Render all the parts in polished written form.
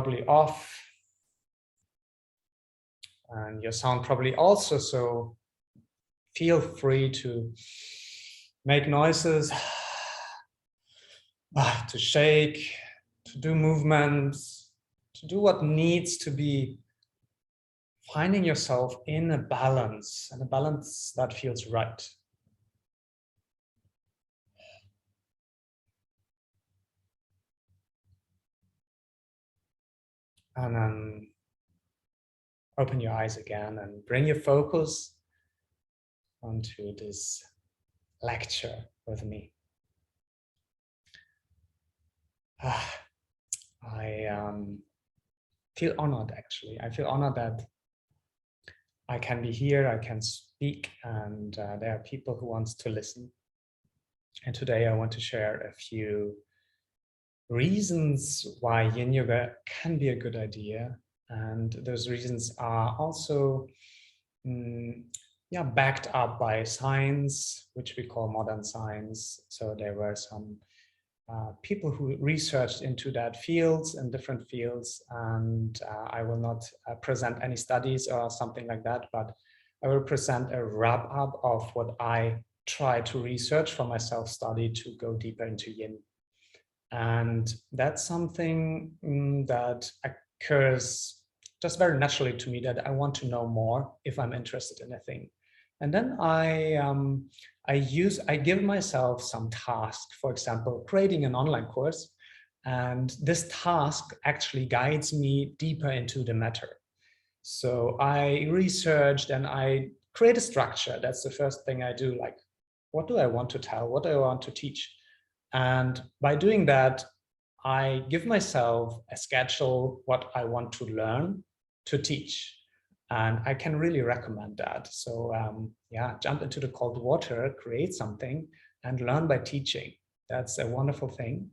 probably off, and your sound probably also, so feel free to make noises, to shake, to do movements, to do what needs to be, finding yourself in a balance, and a balance that feels right. And then open your eyes again and bring your focus onto this lecture with me. I feel honored, actually. I feel honored that I can be here, I can speak, and there are people who want to listen. And today I want to share a few reasons why Yin Yoga can be a good idea. And those reasons are also backed up by science, which we call modern science. So there were some people who researched into that fields and different fields, and I will not present any studies or something like that, but I will present a wrap up of what I try to research for my self-study to go deeper into Yin. And that's something that occurs just very naturally to me, that I want to know more if I'm interested in a thing. And then I give myself some task, for example, creating an online course. And this task actually guides me deeper into the matter. So I researched and I create a structure. That's the first thing I do. Like, what do I want to tell? What do I want to teach? And by doing that, I give myself a schedule, what I want to learn to teach. And I can really recommend that. So jump into the cold water, create something, and learn by teaching. That's a wonderful thing.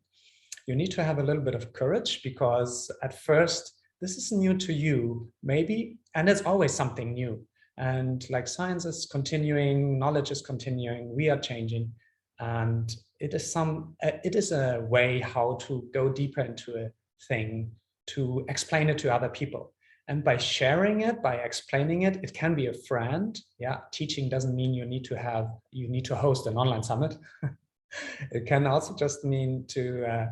You need to have a little bit of courage, because at first, this is new to you, maybe, and it's always something new. And like science is continuing, knowledge is continuing, we are changing. And it is a way how to go deeper into a thing, to explain it to other people. And by sharing it, by explaining it, it can be a friend. Yeah, teaching doesn't mean you need to host an online summit. It can also just mean to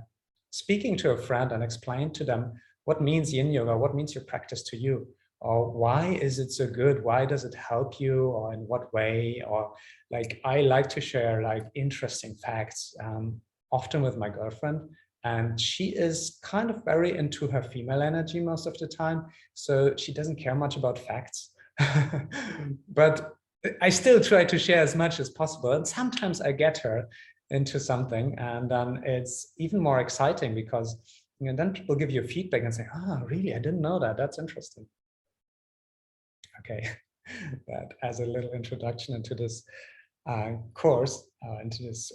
speaking to a friend and explain to them what means Yin Yoga, what means your practice to you, or why is it so good? Why does it help you, or in what way? Or like, I like to share like interesting facts, often with my girlfriend. And she is kind of very into her female energy most of the time. So she doesn't care much about facts. But I still try to share as much as possible. And sometimes I get her into something. And then it's even more exciting, because then people give you feedback and say, really, I didn't know that. That's interesting. Okay, that as a little introduction into this course, into this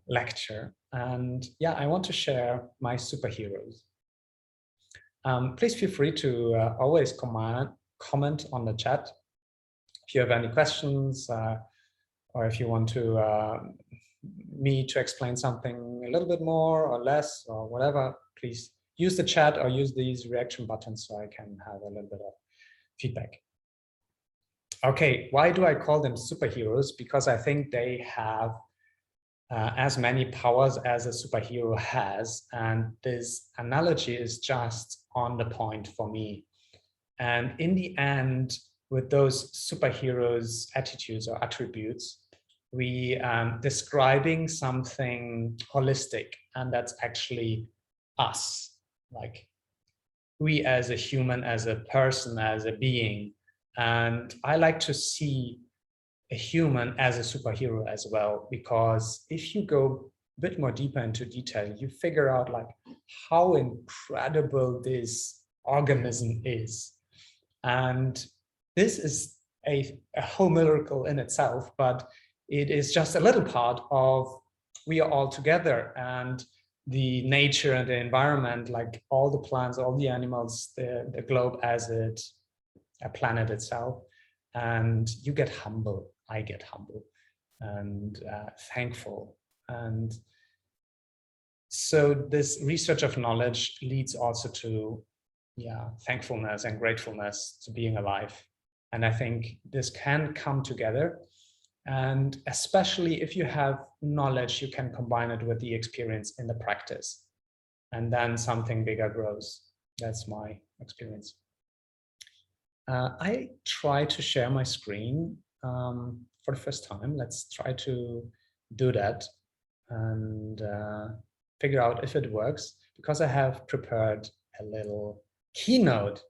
lecture. And yeah, I want to share my superheroes. Please feel free to always comment on the chat if you have any questions, or if you want to me to explain something a little bit more or less or whatever. Please use the chat or use these reaction buttons so I can have a little bit of feedback. Okay, why do I call them superheroes? Because I think they have as many powers as a superhero has. And this analogy is just on the point for me. And in the end, with those superheroes' attitudes or attributes, we describing something holistic, and that's actually us, like we as a human, as a person, as a being. And I like to see a human as a superhero as well, because if you go a bit more deeper into detail, you figure out like how incredible this organism is. And this is a whole miracle in itself, but it is just a little part of we are all together, and the nature and the environment, like all the plants, all the animals, the globe as a planet itself. And you get humble, I get humble and thankful. And so this research of knowledge leads also to yeah, thankfulness and gratefulness to being alive. And I think this can come together. And especially if you have knowledge, you can combine it with the experience in the practice. And then something bigger grows. That's my experience. I try to share my screen for the first time. Let's try to do that and figure out if it works, because I have prepared a little keynote.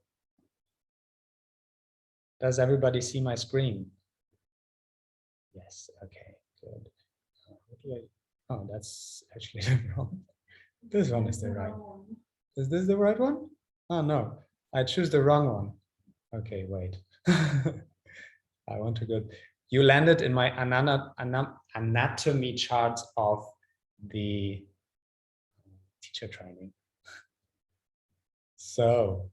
Does everybody see my screen? Yes, okay, good. Oh, that's actually wrong. This one is the right. Is this the right one? Oh no, I choose the wrong one. Okay, wait. I want to go. You landed in my anatomy charts of the teacher training. So,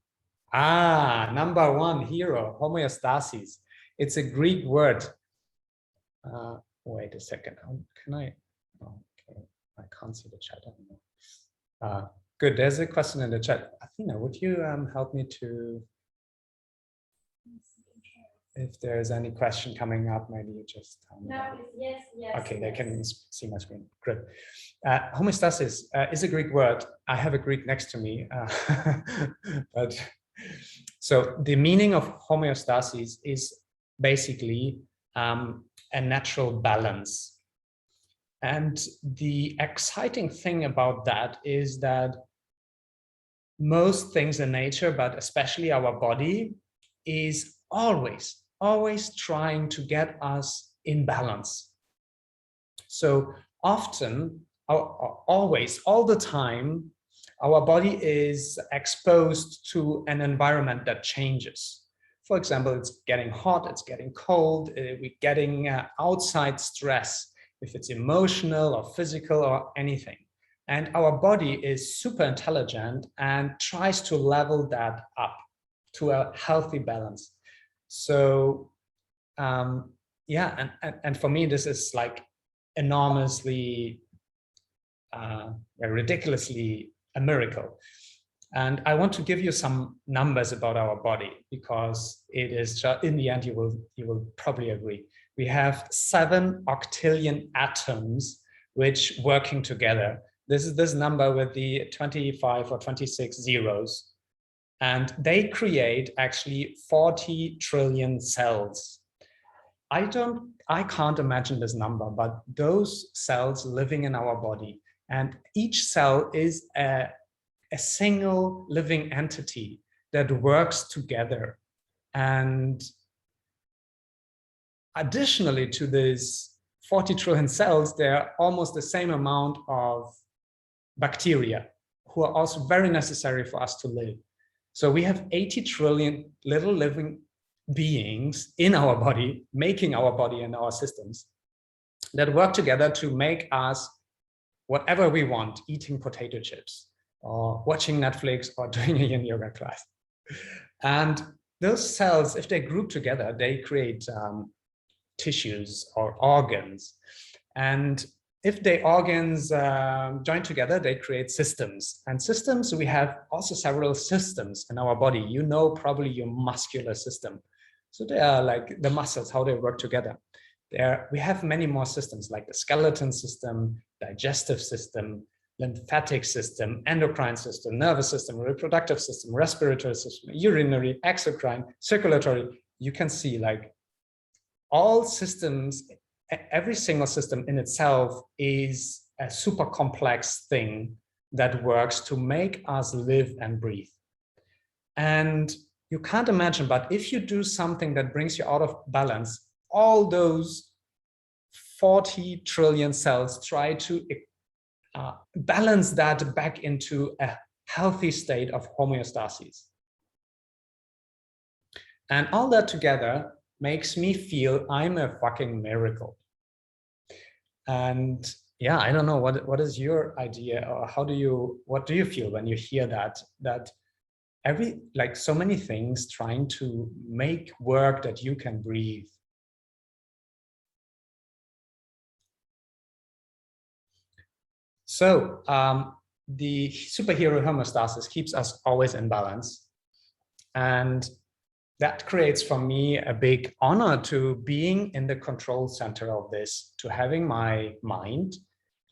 number one hero, homeostasis. It's a Greek word. Wait a second. Can I? Okay, I can't see the chat anymore. Good. There's a question in the chat. Athena, would you help me to? If there's any question coming up, maybe you just tell me. No, yes. Okay, they can see my screen. Great. Homeostasis is a Greek word. I have a Greek next to me. But so the meaning of homeostasis is basically a natural balance. And the exciting thing about that is that most things in nature, but especially our body, is always trying to get us in balance. So often, always, all the time, our body is exposed to an environment that changes. For example, it's getting hot, it's getting cold, we're getting outside stress, if it's emotional or physical or anything. And our body is super intelligent and tries to level that up to a healthy balance. So yeah, and for me, this is like enormously, ridiculously a miracle. And I want to give you some numbers about our body, because it is just, in the end, you will probably agree. We have 7 octillion atoms which working together. This is this number with the 25 or 26 zeros. And they create actually 40 trillion cells. I can't imagine this number, but those cells living in our body, and each cell is a single living entity that works together. And additionally to these 40 trillion cells, there are almost the same amount of bacteria who are also very necessary for us to live. So we have 80 trillion little living beings in our body, making our body and our systems, that work together to make us whatever we want, eating potato chips or watching Netflix or doing a yin yoga class. And those cells, if they group together, they create tissues or organs. And if the organs join together, they create systems. And systems, we have also several systems in our body. You know, probably your muscular system. So they are like the muscles, how they work together. We have many more systems, like the skeleton system, digestive system, lymphatic system, endocrine system, nervous system, reproductive system, respiratory system, urinary, exocrine, circulatory. You can see like all systems, every single system in itself is a super complex thing that works to make us live and breathe. And you can't imagine, but if you do something that brings you out of balance, all those 40 trillion cells try to balance that back into a healthy state of homeostasis. And all that together makes me feel I'm a fucking miracle. And yeah, I don't know, what is your idea, or what do you feel when you hear that like so many things trying to make work that you can breathe? So the superhero homeostasis keeps us always in balance. And that creates for me a big honor to being in the control center of this, to having my mind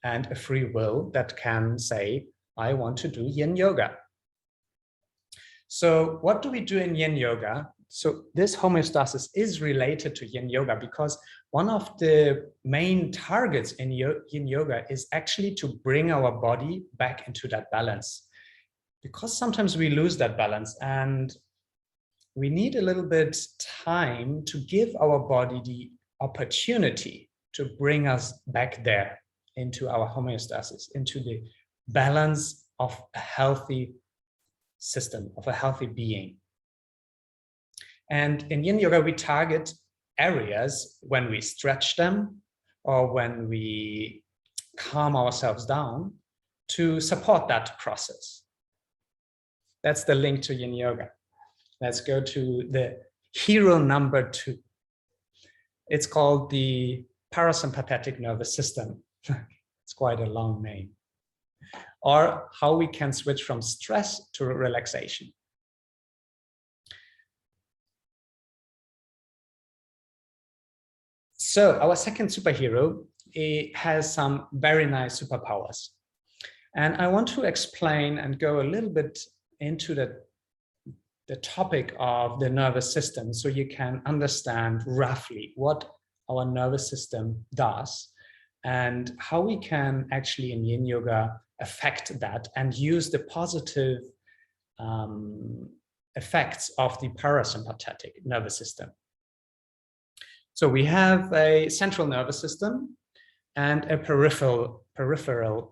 and a free will that can say, I want to do Yin Yoga. So what do we do in Yin Yoga? So this homeostasis is related to Yin Yoga because one of the main targets in Yin Yoga is actually to bring our body back into that balance. Because sometimes we lose that balance and we need a little bit time to give our body the opportunity to bring us back there into our homeostasis, into the balance of a healthy system, of a healthy being. And in Yin Yoga, we target areas when we stretch them or when we calm ourselves down to support that process. That's the link to Yin Yoga. Let's go to the hero number 2. It's called the parasympathetic nervous system. It's quite a long name. Or how we can switch from stress to relaxation. So our second superhero has some very nice superpowers. And I want to explain and go a little bit into the topic of the nervous system so you can understand roughly what our nervous system does and how we can actually in Yin Yoga affect that and use the positive effects of the parasympathetic nervous system. So we have a central nervous system and a peripheral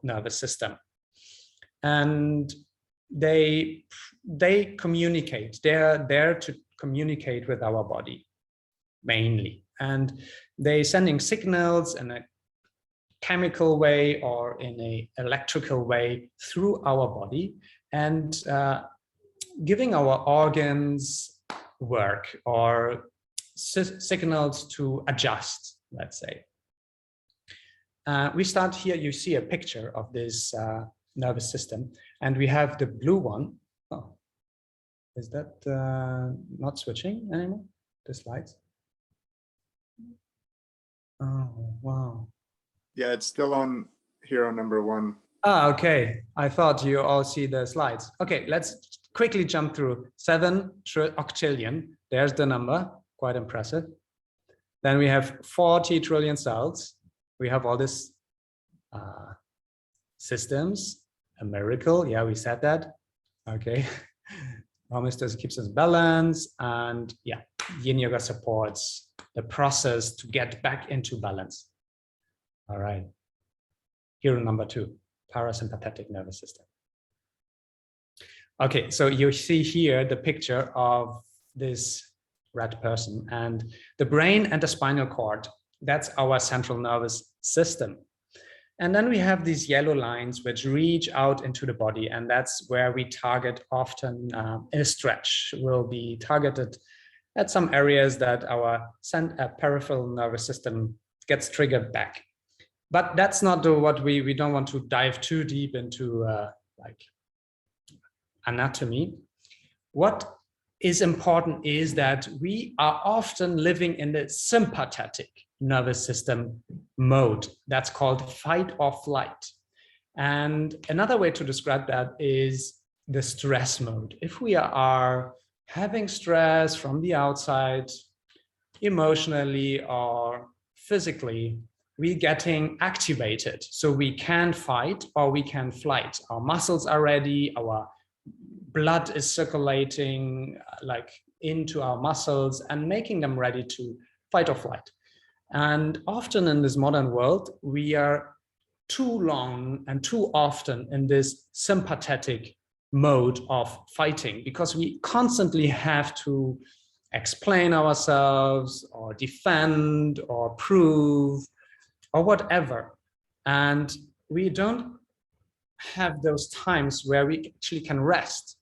nervous system. And they communicate. They're there to communicate with our body mainly, and they're sending signals in a chemical way or in an electrical way through our body and giving our organs work or signals to adjust, let's say. We start here, you see a picture of this nervous system, and we have the blue one. Oh, is that not switching anymore? The slides? Oh, wow. Yeah, it's still on hero number 1. Ah, okay. I thought you all see the slides. Okay, let's quickly jump through. 7 octillion, there's the number, quite impressive. Then we have 40 trillion cells. We have all these systems. A miracle, yeah, we said that. Okay, homeostasis keeps us balanced, and yeah, Yin Yoga supports the process to get back into balance. All right, hero number 2, parasympathetic nervous system. Okay, so you see here the picture of this red person, and the brain and the spinal cord, that's our central nervous system. And then we have these yellow lines which reach out into the body, and that's where we target often in a stretch. Will be targeted at some areas that our peripheral nervous system gets triggered back. But that's not what we don't want to dive too deep into like anatomy. What is important is that we are often living in the sympathetic nervous system mode. That's called fight or flight. And another way to describe that is the stress mode. If we are having stress from the outside, emotionally or physically, we're getting activated. So we can fight or we can flight. Our muscles are ready, our blood is circulating like into our muscles and making them ready to fight or flight. And often in this modern world, we are too long and too often in this sympathetic mode of fighting because we constantly have to explain ourselves or defend or prove or whatever. And we don't have those times where we actually can rest.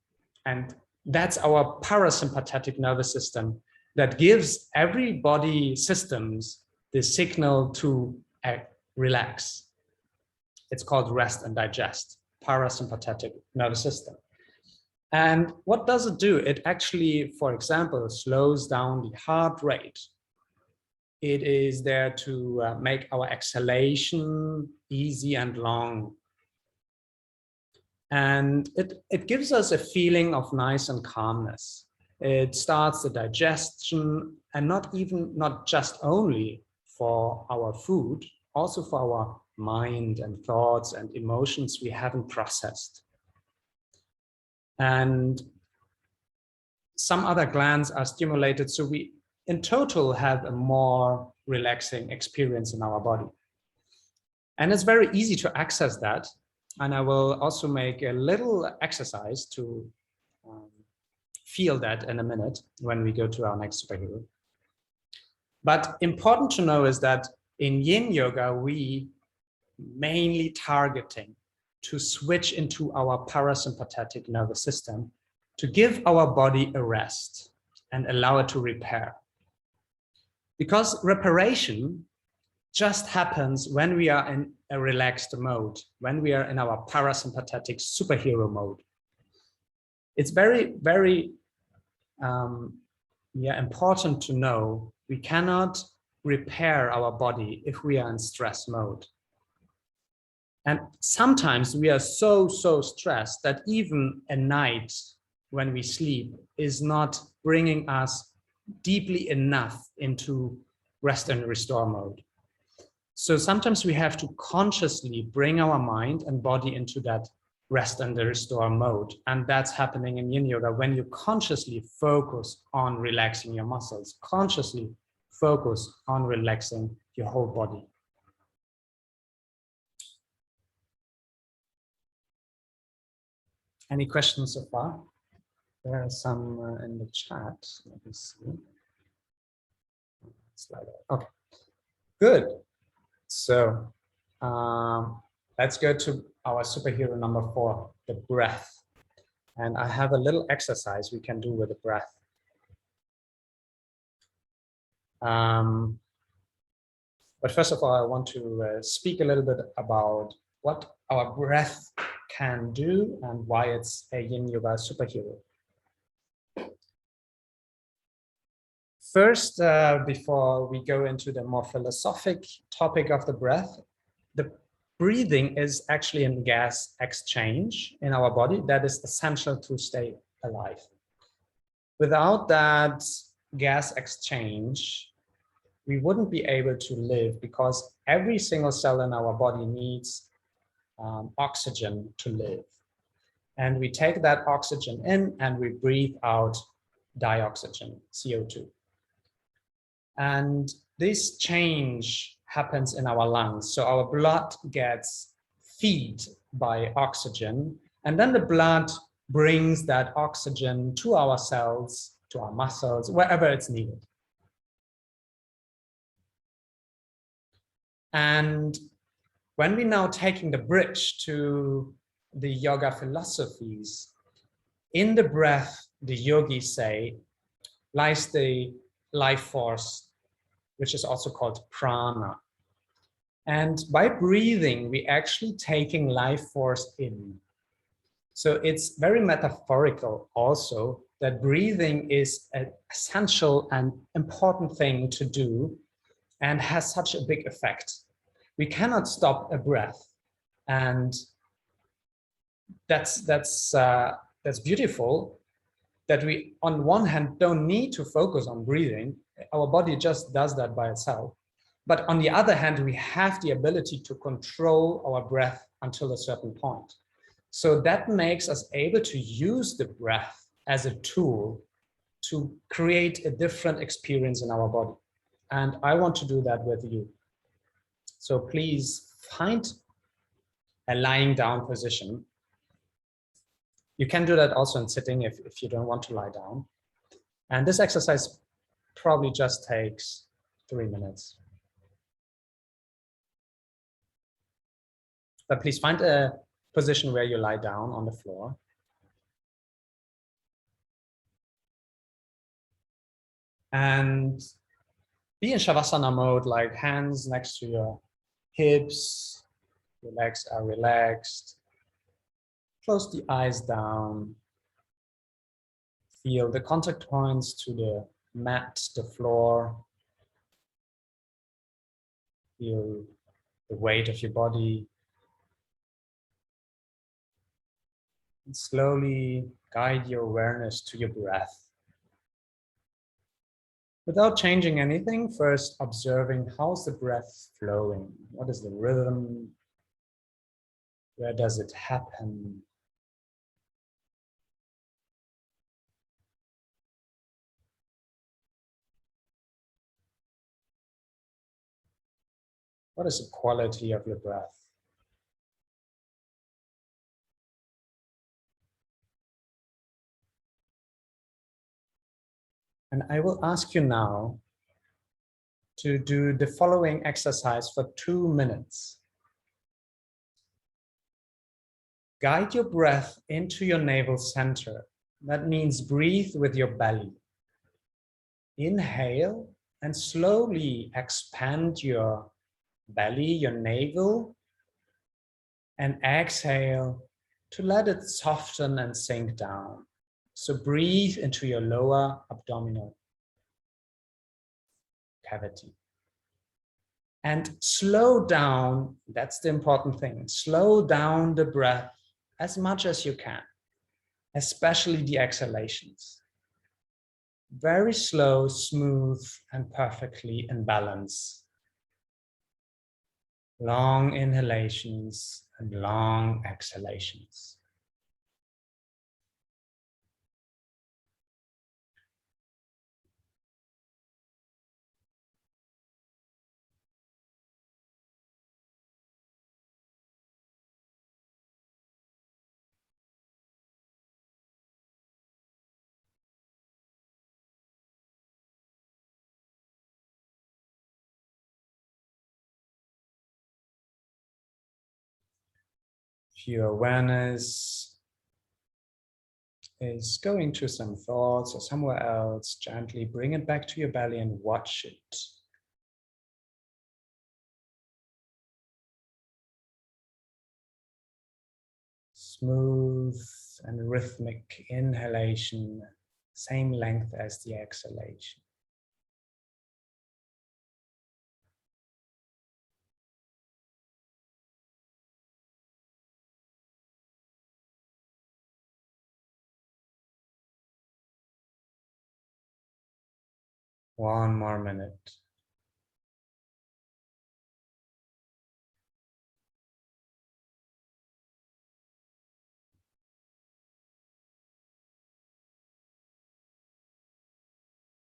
And that's our parasympathetic nervous system that gives every body systems the signal to relax. It's called rest and digest, parasympathetic nervous system. And what does it do? It actually, for example, slows down the heart rate. It is there to make our exhalation easy and long. And it gives us a feeling of nice and calmness. It starts the digestion, and not just only for our food, also for our mind and thoughts and emotions we haven't processed. And some other glands are stimulated, so we in total have a more relaxing experience in our body. And it's very easy to access that. And I will also make a little exercise to feel that in a minute when we go to our next superhero. But important to know is that in Yin Yoga, we mainly targeting to switch into our parasympathetic nervous system to give our body a rest and allow it to repair. Because reparation just happens when we are in a relaxed mode, when we are in our parasympathetic superhero mode. It's very, very important to know we cannot repair our body if we are in stress mode. And sometimes we are so stressed that even a night when we sleep is not bringing us deeply enough into rest and restore mode. So sometimes we have to consciously bring our mind and body into that rest and restore mode. And that's happening in Yin Yoga when you consciously focus on relaxing your muscles, consciously focus on relaxing your whole body. Any questions so far? There are some in the chat. Let me see. Slide out. Okay, good. So let's go to our superhero number 4, the breath. And I have a little exercise we can do with the breath. But first of all, I want to speak a little bit about what our breath can do and why it's a Yin Yoga superhero. First, before we go into the more philosophic topic of the breath, the breathing is actually a gas exchange in our body that is essential to stay alive. Without that gas exchange, we wouldn't be able to live because every single cell in our body needs oxygen to live. And we take that oxygen in and we breathe out dioxygen, CO2. And this change happens in our lungs. So our blood gets fed by oxygen, and then the blood brings that oxygen to our cells, to our muscles, wherever it's needed. And when we're now taking the bridge to the yoga philosophies, in the breath, the yogis say, lies the life force, which is also called prana. And by breathing, we're actually taking life force in. So it's very metaphorical also that breathing is an essential and important thing to do and has such a big effect. We cannot stop a breath. And that's beautiful, that we on one hand don't need to focus on breathing. Our body just does that by itself. But on the other hand, we have the ability to control our breath until a certain point. So that makes us able to use the breath as a tool to create a different experience in our body. And I want to do that with you. So please find a lying down position. You can do that also in sitting if you don't want to lie down. And this exercise probably just takes 3 minutes. But please find a position where you lie down on the floor. And be in Shavasana mode, like hands next to your hips, your legs are relaxed. Close the eyes down. Feel the contact points to the mat, the floor. Feel the weight of your body. And slowly guide your awareness to your breath. Without changing anything, first observing how's the breath flowing? What is the rhythm? Where does it happen? What is the quality of your breath? And I will ask you now to do the following exercise for 2 minutes. Guide your breath into your navel center. That means breathe with your belly. Inhale and slowly expand your belly, your navel, and exhale to let it soften and sink down. So breathe into your lower abdominal cavity. And slow down, that's the important thing, slow down the breath as much as you can, especially the exhalations. Very slow, smooth, and perfectly in balance. Long inhalations and long exhalations. If your awareness is going to some thoughts or somewhere else, gently bring it back to your belly and watch it. Smooth and rhythmic inhalation, same length as the exhalation. One more minute.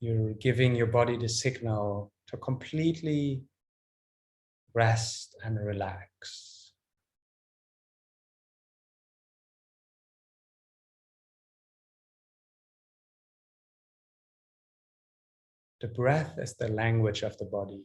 You're giving your body the signal to completely rest and relax. The breath is the language of the body.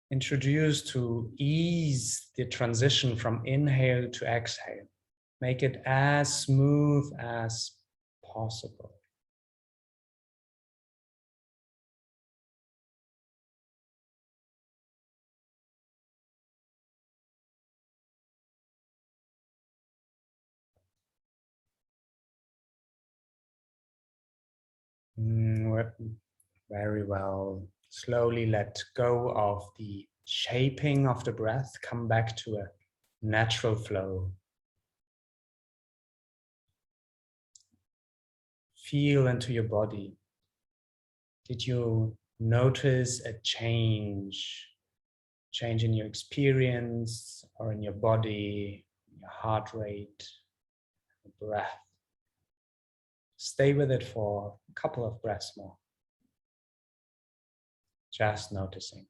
Introduce to ease the transition from inhale to exhale. Make it as smooth as possible. Very well. Slowly let go of the shaping of the breath. Come back to a natural flow. Feel into your body. Did you notice a change? Change in your experience or in your body, your heart rate, breath? Stay with it for a couple of breaths more. Just noticing.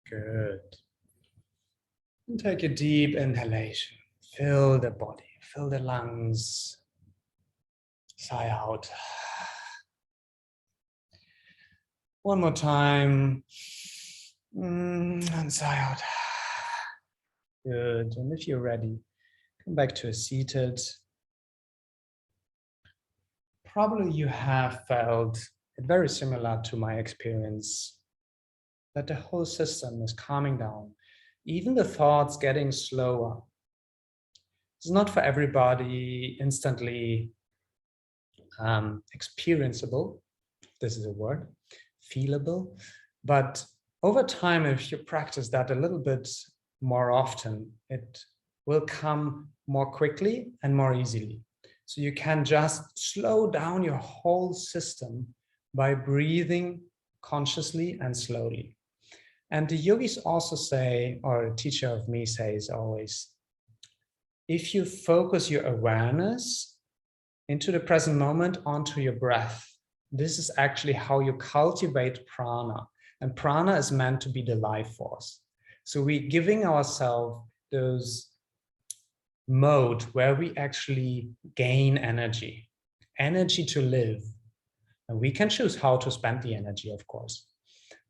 Good. And take a deep inhalation. Fill the body, fill the lungs. Sigh out. One more time. And sigh out. Good. And if you're ready, come back to a seated. Probably you have felt it very similar to my experience, that the whole system is calming down. Even the thoughts getting slower. It's not for everybody instantly experienceable. This is a word, feelable. But over time, if you practice that a little bit more often, it will come more quickly and more easily. So you can just slow down your whole system by breathing consciously and slowly. And the yogis also say, or a teacher of me says always, if you focus your awareness into the present moment onto your breath, this is actually how you cultivate prana. And prana is meant to be the life force. So we're giving ourselves those mode where we actually gain energy to live. And we can choose how to spend the energy, of course.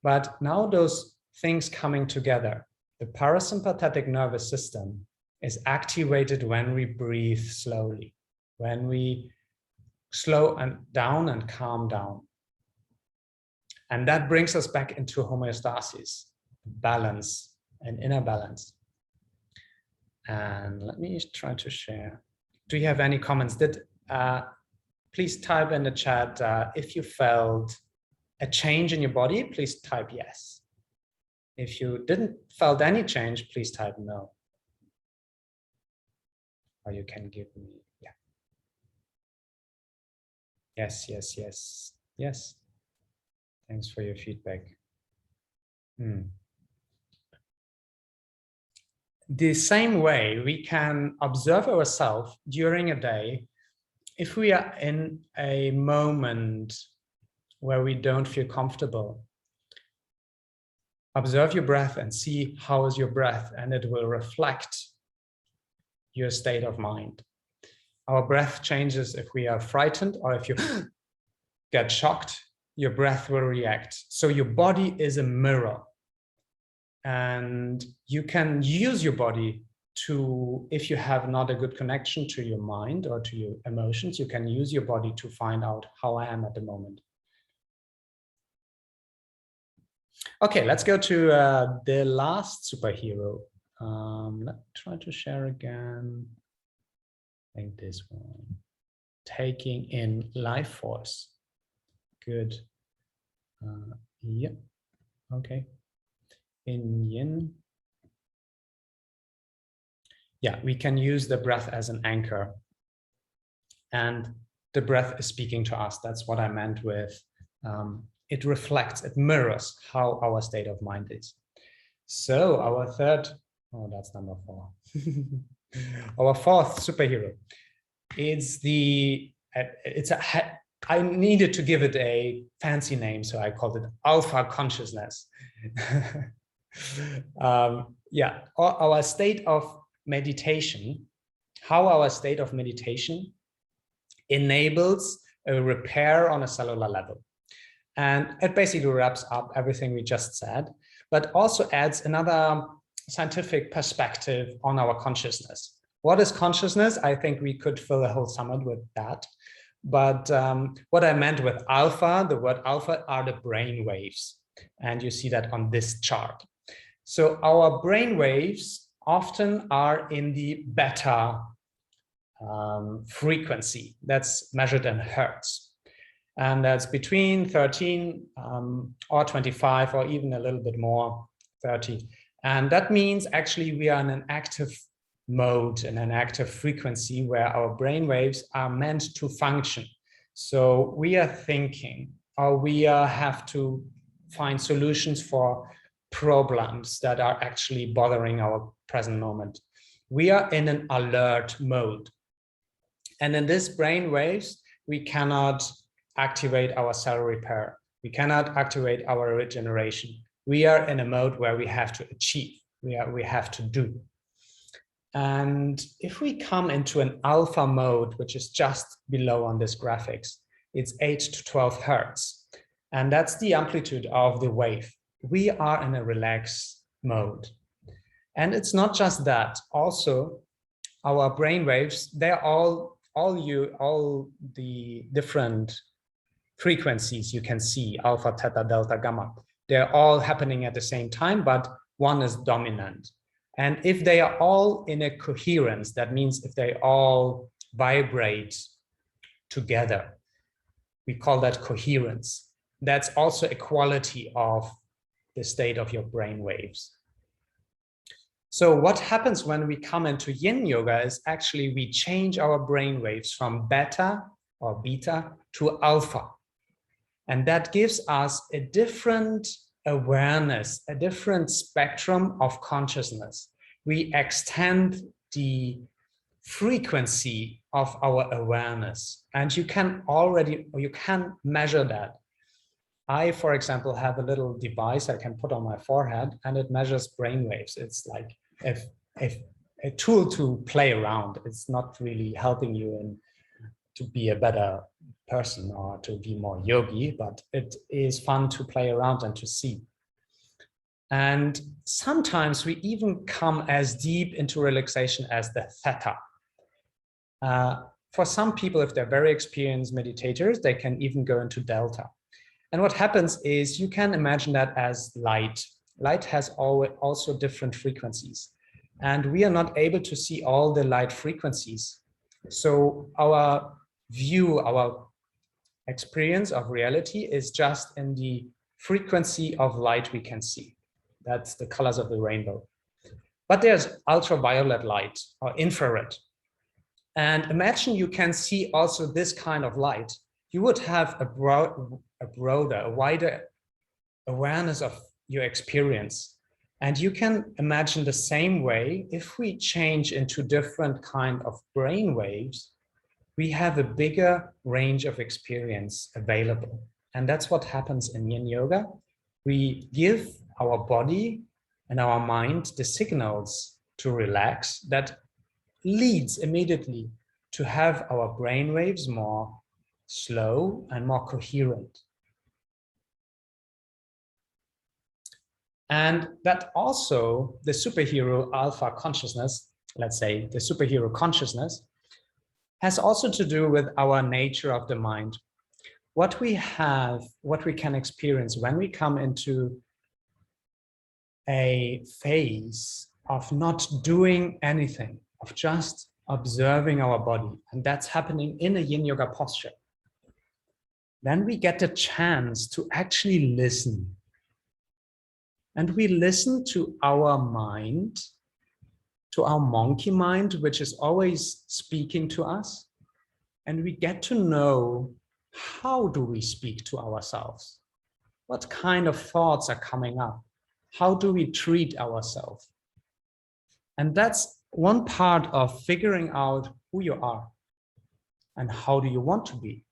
But now those things coming together, the parasympathetic nervous system is activated when we breathe slowly, when we slow down and calm down. And that brings us back into homeostasis, balance, and inner balance. And let me try to share. Do you have any comments? Please type in the chat if you felt a change in your body, please type yes. If you didn't felt any change, please type no. Or you can give me, yeah. Yes, yes, yes, yes. Thanks for your feedback. The same way we can observe ourselves during a day. If we are in a moment where we don't feel comfortable, observe your breath and see how is your breath, and it will reflect your state of mind. Our breath changes if we are frightened, or if you get shocked, your breath will react. So your body is a mirror. And you can use your body to, if you have not a good connection to your mind or to your emotions, you can use your body to find out how I am at the moment. Okay, let's go to the last superhero. Let's try to share again. I think this one. Taking in life force. Good. Yep. Okay. In yin. Yeah, we can use the breath as an anchor. And the breath is speaking to us. That's what I meant with it reflects, it mirrors how our state of mind is. So our third, oh, that's number 4. Our fourth superhero. I needed to give it a fancy name, so I called it alpha consciousness. Yeah, our state of meditation, how our state of meditation enables a repair on a cellular level. And it basically wraps up everything we just said, but also adds another scientific perspective on our consciousness. What is consciousness? I think we could fill a whole summit with that. But what I meant with alpha, the word alpha, are the brain waves. And you see that on this chart. So our brain waves often are in the beta frequency that's measured in hertz. And that's between 13 or 25 or even a little bit more, 30. And that means actually we are in an active mode, in an active frequency where our brain waves are meant to function. So we are thinking, or we have to find solutions for problems that are actually bothering our present moment. We are in an alert mode. And in this brain waves, we cannot activate our cell repair. We cannot activate our regeneration. We are in a mode where we have to achieve, we have to do. And if we come into an alpha mode, which is just below on this graphics, it's 8 to 12 hertz. And that's the amplitude of the wave. We are in a relaxed mode. And it's not just that, also our brain waves, they're all the different frequencies you can see, alpha, theta, delta, gamma. They're all happening at the same time, but one is dominant. And if they are all in a coherence, that means if they all vibrate together, we call that coherence. That's also a quality of the state of your brain waves. So what happens when we come into Yin Yoga is actually we change our brain waves from beta or beta to alpha. And that gives us a different awareness, a different spectrum of consciousness. We extend the frequency of our awareness, and you can measure that. I, for example, have a little device I can put on my forehead, and it measures brain waves. It's like a tool to play around. It's not really helping you to be a better person or to be more yogi, but it is fun to play around and to see. And sometimes we even come as deep into relaxation as the theta. For some people, if they're very experienced meditators, they can even go into delta. And what happens is you can imagine that as light. Light has also different frequencies. And we are not able to see all the light frequencies. So our view, our experience of reality is just in the frequency of light we can see. That's the colors of the rainbow. But there's ultraviolet light or infrared. And imagine you can see also this kind of light. You would have a wider awareness of your experience. And you can imagine the same way, if we change into different kind of brain waves, we have a bigger range of experience available. And that's what happens in Yin Yoga. We give our body and our mind the signals to relax that leads immediately to have our brain waves more slow and more coherent. And that also the superhero alpha consciousness, let's say the superhero consciousness, has also to do with our nature of the mind. What we can experience when we come into a phase of not doing anything, of just observing our body, and that's happening in a Yin Yoga posture, then we get the chance to actually listen. And we listen to our mind, to our monkey mind, which is always speaking to us. And we get to know, how do we speak to ourselves? What kind of thoughts are coming up? How do we treat ourselves? And that's one part of figuring out who you are and how do you want to be.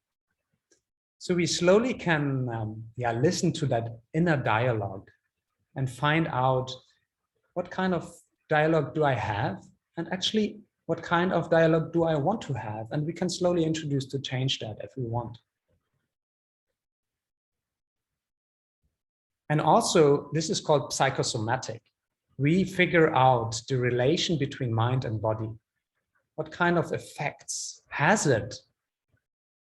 So we slowly can listen to that inner dialogue and find out, what kind of dialogue do I have? And actually, what kind of dialogue do I want to have? And we can slowly introduce to change that if we want. And also, this is called psychosomatic. We figure out the relation between mind and body. What kind of effects has it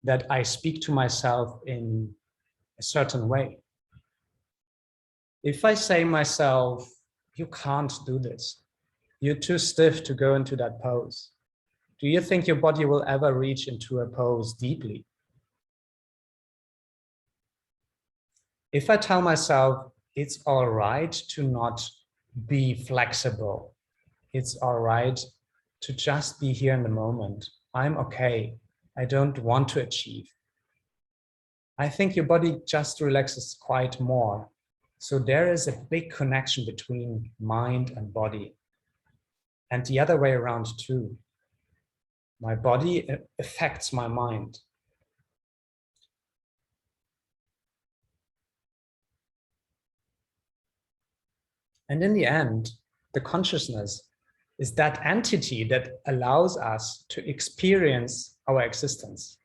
that I speak to myself in a certain way? If I say myself, you can't do this, you're too stiff to go into that pose, do you think your body will ever reach into a pose deeply? If I tell myself, it's all right to not be flexible, it's all right to just be here in the moment, I'm okay, I don't want to achieve, I think your body just relaxes quite more. So there is a big connection between mind and body. And the other way around too. My body affects my mind. And in the end, the consciousness is that entity that allows us to experience our existence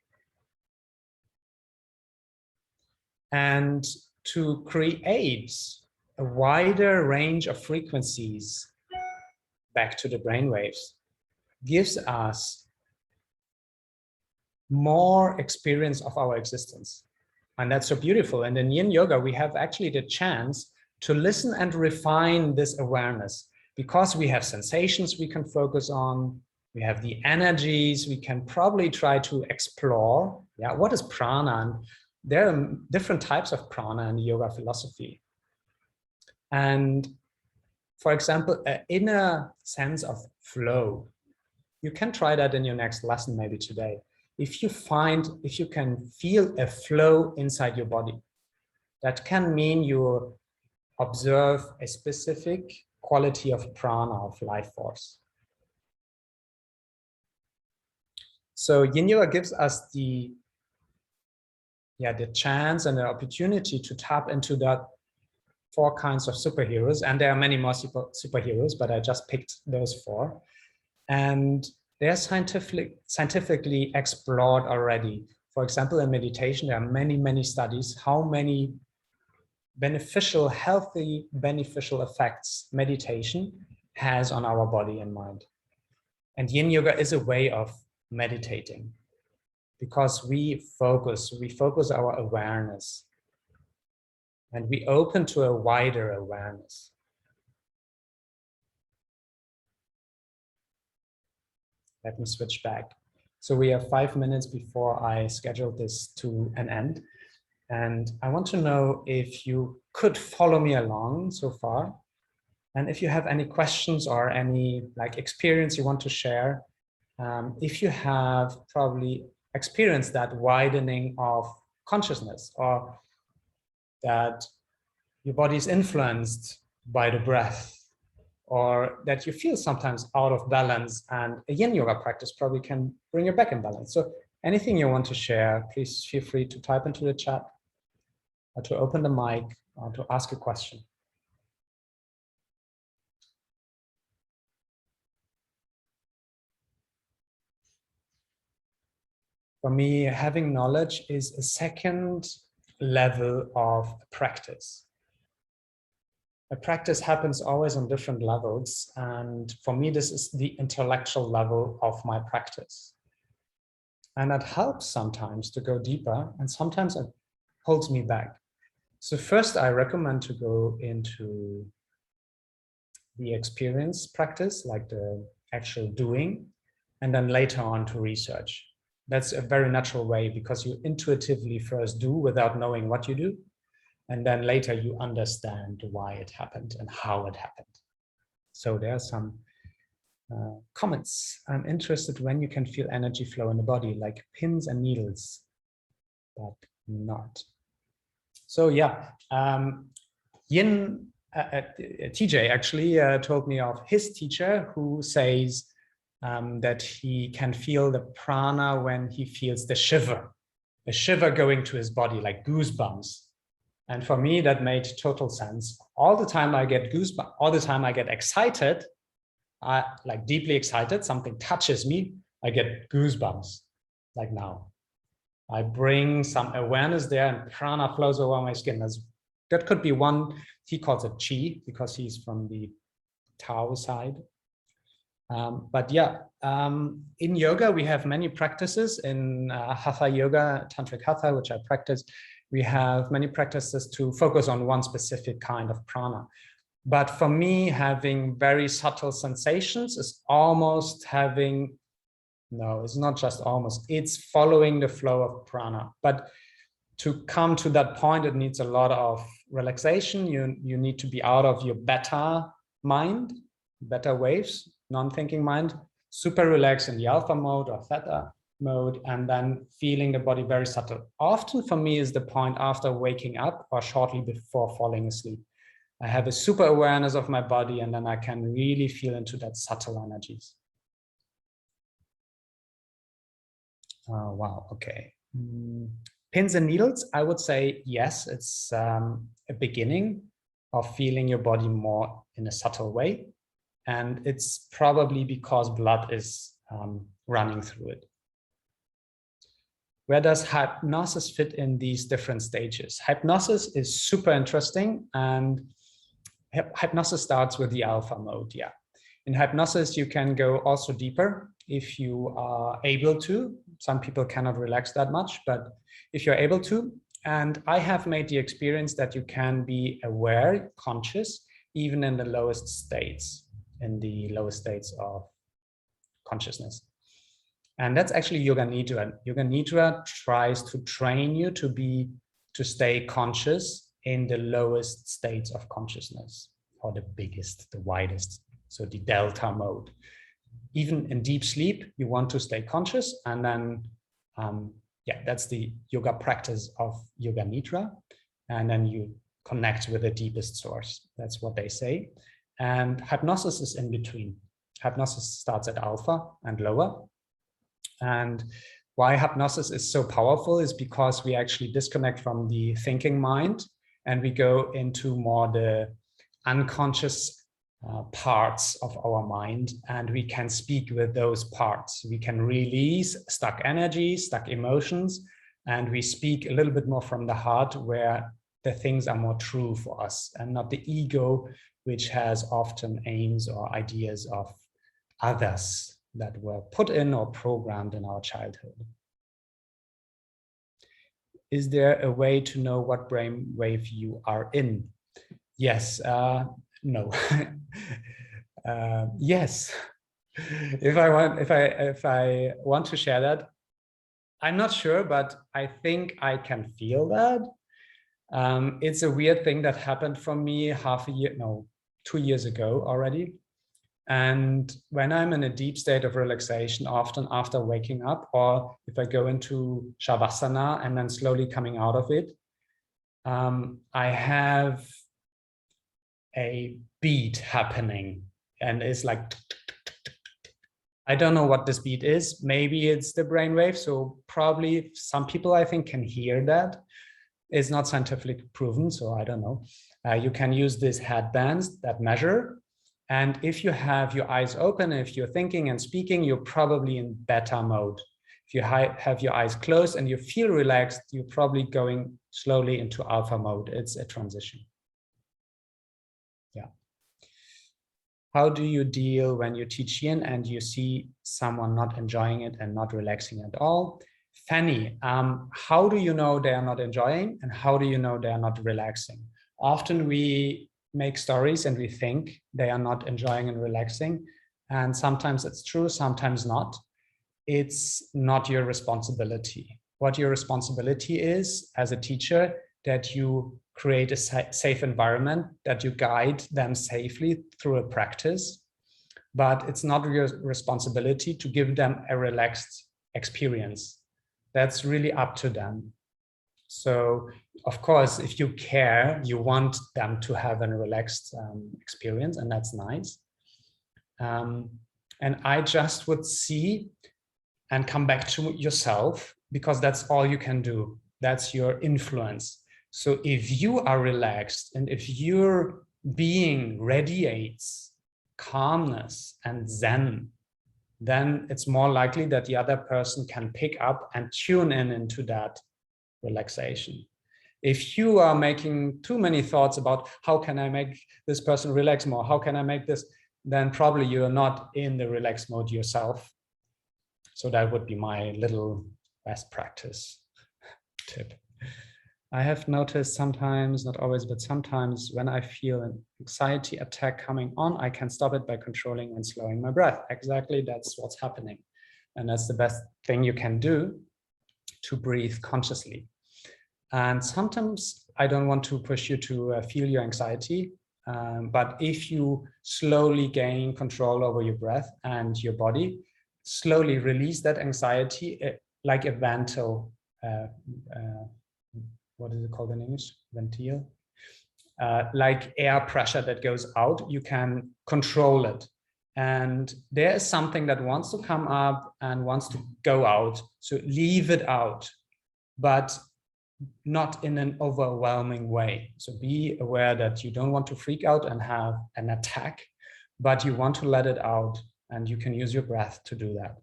and to create a wider range of frequencies back to the brainwaves, gives us more experience of our existence. And that's so beautiful. And in Yin Yoga, we have actually the chance to listen and refine this awareness, because we have sensations we can focus on, we have the energies we can probably try to explore. Yeah, what is prana? And there are different types of prana in the yoga philosophy. And for example, an inner sense of flow. You can try that in your next lesson, maybe today. If you can feel a flow inside your body, that can mean you observe a specific quality of prana, of life force. So Yin Yoga gives us the chance and the opportunity to tap into that 4 kinds of superheroes. And there are many more superheroes, but I just picked those 4. And they're scientifically explored already. For example, in meditation, there are many, many studies how many beneficial, healthy, beneficial effects meditation has on our body and mind. And Yin Yoga is a way of meditating, because we focus our awareness, and we open to a wider awareness. Let me switch back. So we have 5 minutes before I scheduled this to an end. And I want to know if you could follow me along so far. And if you have any questions or any experience you want to share, if you have probably experienced that widening of consciousness, or that your body is influenced by the breath, or that you feel sometimes out of balance, and a Yin Yoga practice probably can bring you back in balance. So anything you want to share, please feel free to type into the chat, or to open the mic, or to ask a question. For me, having knowledge is a second level of practice. A practice happens always on different levels. And for me, this is the intellectual level of my practice. And that helps sometimes to go deeper, and sometimes it holds me back. So first, I recommend to go into the experience practice, like the actual doing, and then later on to research. That's a very natural way, because you intuitively first do without knowing what you do. And then later you understand why it happened and how it happened. So there are some comments. I'm interested when you can feel energy flow in the body, like pins and needles, but not. So yeah, TJ actually told me of his teacher who says that he can feel the prana when he feels the shiver going to his body, like goosebumps. And for me, that made total sense. All the time I get goosebumps, all the time I get excited, like deeply excited, something touches me, I get goosebumps, like now. I bring some awareness there, and prana flows over my skin. That could be one. He calls it chi, because he's from the Tao side. But yeah, in yoga, we have many practices. In Hatha yoga, tantric hatha, which I practice, we have many practices to focus on one specific kind of prana. But for me, having very subtle sensations is almost having, no, it's not just almost, it's following the flow of prana. But to come to that point, it needs a lot of relaxation. You need to be out of your beta mind, beta waves, non-thinking mind, super relaxed in the alpha mode or theta mode, and then feeling the body very subtle. Often for me is the point after waking up or shortly before falling asleep. I have a super awareness of my body, and then I can really feel into that subtle energies. Oh, wow, okay. Pins and needles, I would say yes, it's a beginning of feeling your body more in a subtle way. And it's probably because blood is running through it. Where does hypnosis fit in these different stages? Hypnosis is super interesting, and hypnosis starts with the alpha mode. Yeah. In hypnosis, you can go also deeper if you are able to. Some people cannot relax that much, but if you're able to, and I have made the experience that you can be aware, conscious, even in the lowest states, of consciousness. And that's actually Yoga Nidra. Yoga Nidra tries to train you to stay conscious in the lowest states of consciousness, or the biggest, the widest. So the delta mode. Even in deep sleep, you want to stay conscious, and then yeah, that's the yoga practice of Yoga Nidra. And then you connect with the deepest source. That's what they say. And hypnosis is in between. Hypnosis starts at alpha and lower. And why hypnosis is so powerful is because we actually disconnect from the thinking mind, and we go into more the unconscious parts of our mind, and we can speak with those parts. We can release stuck energy, stuck emotions, and we speak a little bit more from the heart, where the things are more true for us, and not the ego, which has often aims or ideas of others that were put in or programmed in our childhood. Is there a way to know what brainwave you are in? Yes. No. Yes. If I want to share that, I'm not sure, but I think I can feel that. It's a weird thing that happened for me 2 years ago already. And when I'm in a deep state of relaxation, often after waking up, or if I go into Shavasana and then slowly coming out of it, I have a beat happening, and it's like, I don't know what this beat is. Maybe it's the brainwave. So probably some people, I think, can hear that. It's not scientifically proven, so I don't know. You can use these headbands that measure. And if you have your eyes open, if you're thinking and speaking, you're probably in beta mode. If you have your eyes closed and you feel relaxed, you're probably going slowly into alpha mode. It's a transition. Yeah. How do you deal when you teach Yin and you see someone not enjoying it and not relaxing at all? Fanny, how do you know they are not enjoying, and how do you know they are not relaxing? Often we make stories and we think they are not enjoying and relaxing, and sometimes it's true, sometimes not. It's not your responsibility. What your responsibility is as a teacher, that you create a safe environment, that you guide them safely through a practice, but it's not your responsibility to give them a relaxed experience. That's really up to them. So, of course, if you care, you want them to have a relaxed experience, and that's nice. And I just would see and come back to yourself, because that's all you can do. That's your influence. So if you are relaxed and if your being radiates calmness and zen, then it's more likely that the other person can pick up and tune in into that relaxation. If you are making too many thoughts about how can I make this person relax more, how can I make this, then probably you're not in the relaxed mode yourself. So that would be my little best practice tip. I have noticed sometimes, not always, but sometimes when I feel an anxiety attack coming on, I can stop it by controlling and slowing my breath. Exactly, that's what's happening. And that's the best thing you can do, to breathe consciously. And sometimes I don't want to push you to feel your anxiety, but if you slowly gain control over your breath and your body, slowly release that anxiety like a ventil. What is it called in English? Ventil. Like air pressure that goes out, you can control it. And there is something that wants to come up and wants to go out. So leave it out. But not in an overwhelming way. So be aware that you don't want to freak out and have an attack, but you want to let it out, and you can use your breath to do that.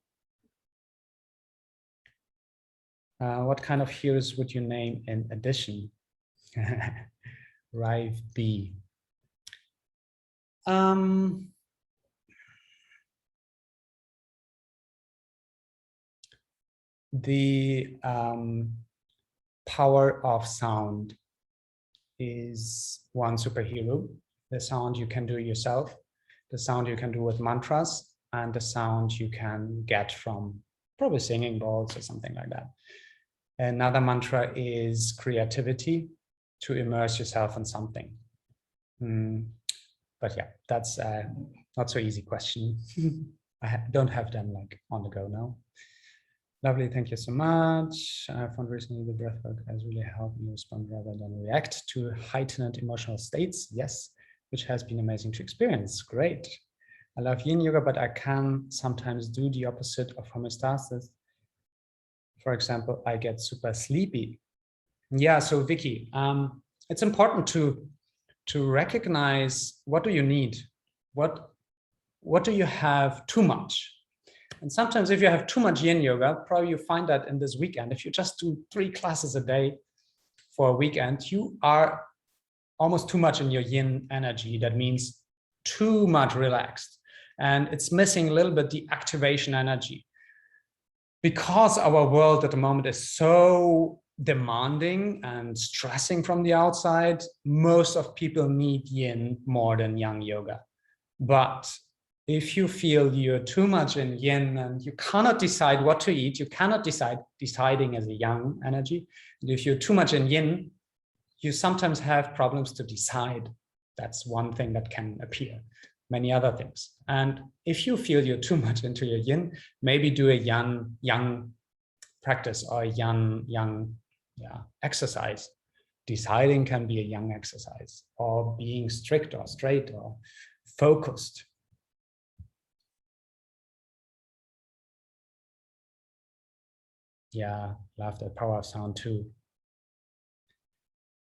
What kind of heroes would you name in addition? Rive B. The power of sound is one superhero. The sound you can do yourself, the sound you can do with mantras, and the sound you can get from probably singing bowls or something like that. Another mantra is creativity, to immerse yourself in something. But yeah, that's not so easy question. I don't have them like on the go now. Lovely, thank you so much. I found recently the breathwork has really helped me respond rather than react to heightened emotional states. Yes, which has been amazing to experience. Great. I love Yin Yoga, but I can sometimes do the opposite of homeostasis. For example, I get super sleepy. Yeah, so Vicky, it's important to recognize, what do you need? What do you have too much? And sometimes if you have too much Yin Yoga, probably you find that in this weekend. If you just do 3 classes a day for a weekend, you are almost too much in your Yin energy. That means too much relaxed. And it's missing a little bit the activation energy. Because our world at the moment is so demanding and stressing from the outside, most of people need Yin more than Yang Yoga. But if you feel you're too much in Yin and you cannot decide what to eat, you cannot decide, deciding as a Yang energy. And if you're too much in Yin, you sometimes have problems to decide. That's one thing that can appear. Many other things. And if you feel you're too much into your Yin, maybe do a Yang practice or a Yang exercise. Deciding can be a Yang exercise, or being strict or straight or focused. Yeah, love the power of sound too.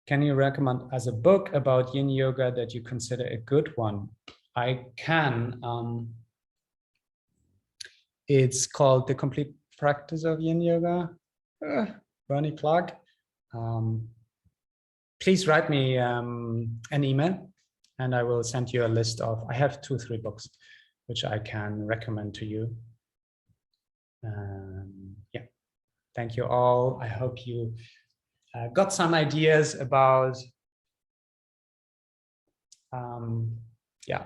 Can you recommend as a book about Yin Yoga that you consider a good one? I can. It's called The Complete Practice of Yin Yoga. Bernie Clark. Please write me an email and I will send you a list of, I have 2-3 books which I can recommend to you. Yeah, thank you all. I hope you got some ideas about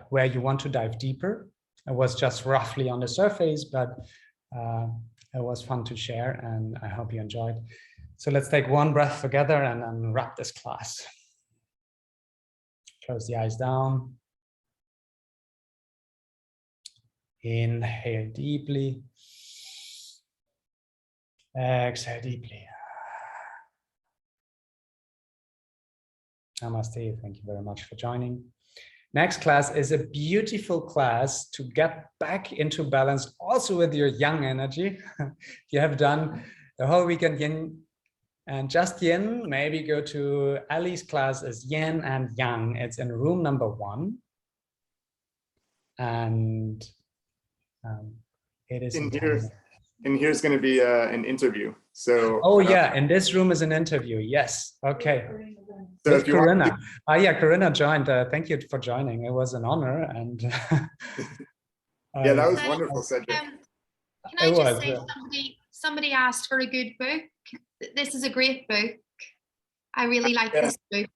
where you want to dive deeper. It was just roughly on the surface, but it was fun to share and I hope you enjoyed. So let's take one breath together and then wrap this class. Close the eyes down. Inhale deeply. Exhale deeply. Namaste. Thank you very much for joining. Next class is a beautiful class to get back into balance also with your Yang energy. You have done the whole weekend Yin and just Yin, maybe go to Ali's class as Yin and Yang. It's in room number 1. And it is in here's going to be an interview. So oh yeah, and this room is an interview. Yes. Okay. So with Corinna. Yeah, Corinna joined. Thank you for joining. It was an honor. And yeah, that was wonderful, Cedric. Can I just say, somebody asked for a good book. This is a great book. I really like this book.